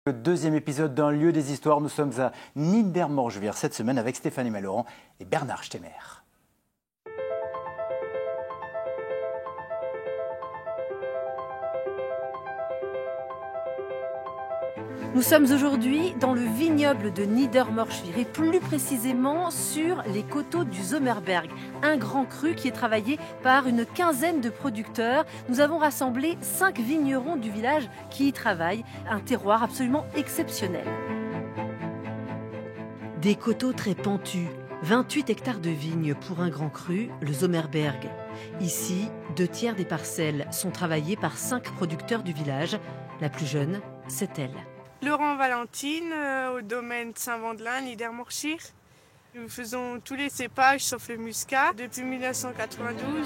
Le deuxième épisode d'un lieu des histoires, nous sommes à Niedermorschwihr cette semaine avec Stéphanie Malorand et Bernard Stemmer. Nous sommes aujourd'hui dans le vignoble de Niedermorschwihr et plus précisément sur les coteaux du Sommerberg, un grand cru qui est travaillé par une quinzaine de producteurs. Nous avons rassemblé 5 vignerons du village qui y travaillent, un terroir absolument exceptionnel. Des coteaux très pentus, 28 hectares de vignes pour un grand cru, le Sommerberg. Ici, 2/3 des parcelles sont travaillées par 5 producteurs du village. La plus jeune, c'est elle. Laurent Valentine, au domaine Saint-Vendelin, Niedermorschwihr. Nous faisons tous les cépages sauf le muscat depuis 1992.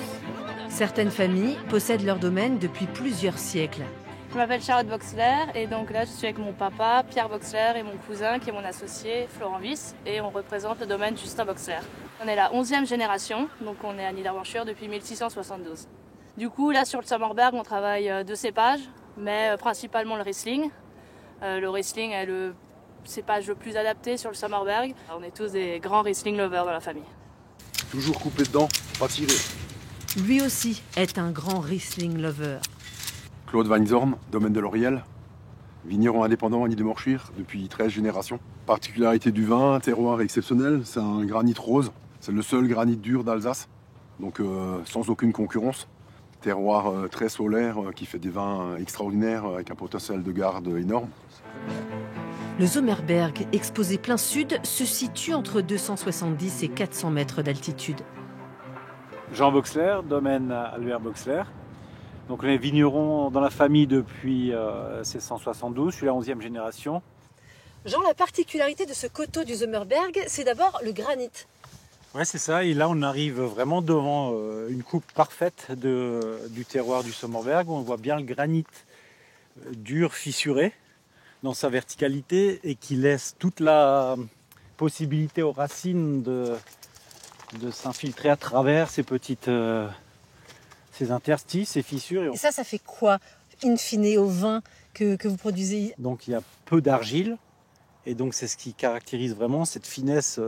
Certaines familles possèdent leur domaine depuis plusieurs siècles. Je m'appelle Charlotte Boxler et donc là je suis avec mon papa Pierre Boxler et mon cousin qui est mon associé Florent Wyss et on représente le domaine Justin Boxler. On est la 11e génération, donc on est à Niedermorschwihr depuis 1672. Du coup là sur le Sommerberg on travaille 2 cépages, mais principalement le Riesling. Le Riesling est le cépage le plus adapté sur le Sommerberg. On est tous des grands Riesling lovers dans la famille. Toujours coupé dedans, pas tiré. Lui aussi est un grand Riesling lover. Claude Weinzorn, domaine de l'Oriel, vigneron indépendant à Niedermorschwihr depuis 13 générations. Particularité du vin, terroir exceptionnel, c'est un granit rose. C'est le seul granit dur d'Alsace, donc sans aucune concurrence. Terroir très solaire qui fait des vins extraordinaires avec un potentiel de garde énorme. Le Sommerberg, exposé plein sud, se situe entre 270 et 400 mètres d'altitude. Jean Boxler, domaine Albert Boxler. Donc on est vigneron dans la famille depuis 1672, je suis la 11e génération. Jean, la particularité de ce coteau du Sommerberg, c'est d'abord le granit. Ouais, c'est ça. Et là, on arrive vraiment devant une coupe parfaite du terroir du Sommerberg. On voit bien le granit dur, fissuré dans sa verticalité et qui laisse toute la possibilité aux racines de s'infiltrer à travers ces petites ces interstices, ces fissures. Et ça fait quoi, in fine, au vin que vous produisez? Donc il y a peu d'argile. Et donc c'est ce qui caractérise vraiment cette finesse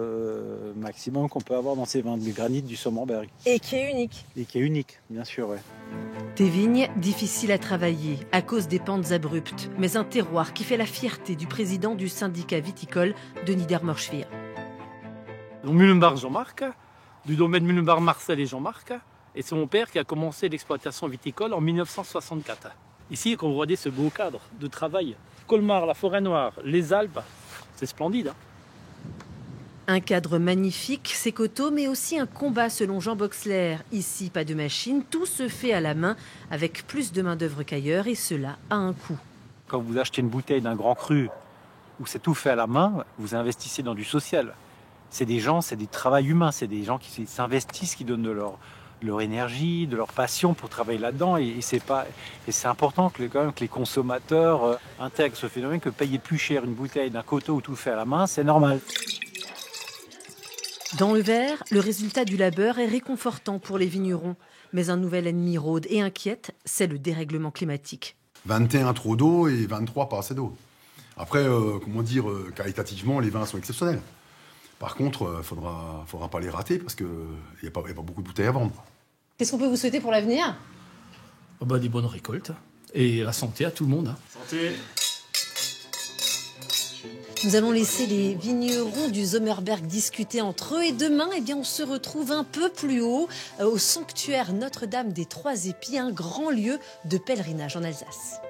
maximum qu'on peut avoir dans ces vins de granit du Sommerberg. Et qui est unique. Et qui est unique, bien sûr, ouais. Des vignes difficiles à travailler à cause des pentes abruptes, mais un terroir qui fait la fierté du président du syndicat viticole de Niedermorschwihr. Mullenbach Jean-Marc, du domaine Mullenbach Marcel et Jean-Marc, et c'est mon père qui a commencé l'exploitation viticole en 1964. Ici, quand vous regardez ce beau cadre de travail, Colmar, la Forêt Noire, les Alpes, c'est splendide. Un cadre magnifique, ces coteaux, mais aussi un combat selon Jean Boxler. Ici, pas de machine, tout se fait à la main, avec plus de main-d'œuvre qu'ailleurs, et cela à un coût. Quand vous achetez une bouteille d'un grand cru, où c'est tout fait à la main, vous investissez dans du social. C'est des gens, c'est des travail humains, c'est des gens qui s'investissent, qui donnent de leur énergie, de leur passion pour travailler là-dedans. Et c'est important que les consommateurs intègrent ce phénomène, que payer plus cher une bouteille d'un coteau où tout fait à la main, c'est normal. Dans le verre, le résultat du labeur est réconfortant pour les vignerons. Mais un nouvel ennemi rôde et inquiète, c'est le dérèglement climatique. 21 trop d'eau et 23 pas assez d'eau. Après, qualitativement, les vins sont exceptionnels. Par contre, faudra pas les rater parce qu'il n'y a pas beaucoup de bouteilles à vendre. Qu'est-ce qu'on peut vous souhaiter pour l'avenir? Des bonnes récoltes et la santé à tout le monde. Santé. Nous allons laisser les vignerons du Sommerberg discuter entre eux et demain, on se retrouve un peu plus haut au sanctuaire Notre-Dame des Trois Épis, un grand lieu de pèlerinage en Alsace.